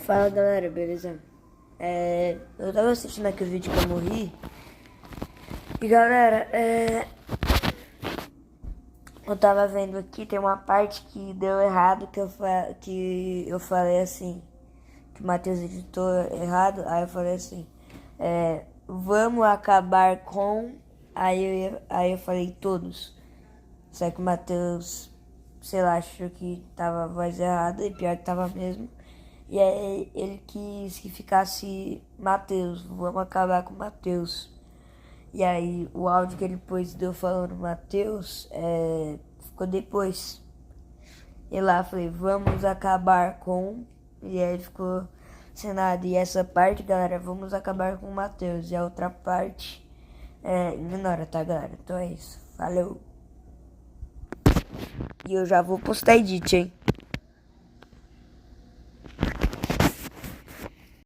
Fala galera, beleza? Eu tava assistindo aqui o vídeo que eu morri. E galera, eu tava vendo aqui, tem uma parte que deu errado, que eu falei assim, que o Matheus editou errado. Aí eu falei assim, vamos acabar com. Aí eu falei todos. Só que o Matheus, sei lá, achou que tava a voz errada, e pior que tava mesmo. E aí ele quis que ficasse Matheus, vamos acabar com Matheus. E aí o áudio que ele pôs de eu falando Matheus ficou depois. E lá eu falei, vamos acabar com. E aí ficou sem nada. E essa parte, galera, vamos acabar com o Matheus. E a outra parte, ignora, tá, galera? Então é isso. Valeu. E eu já vou postar edit, hein?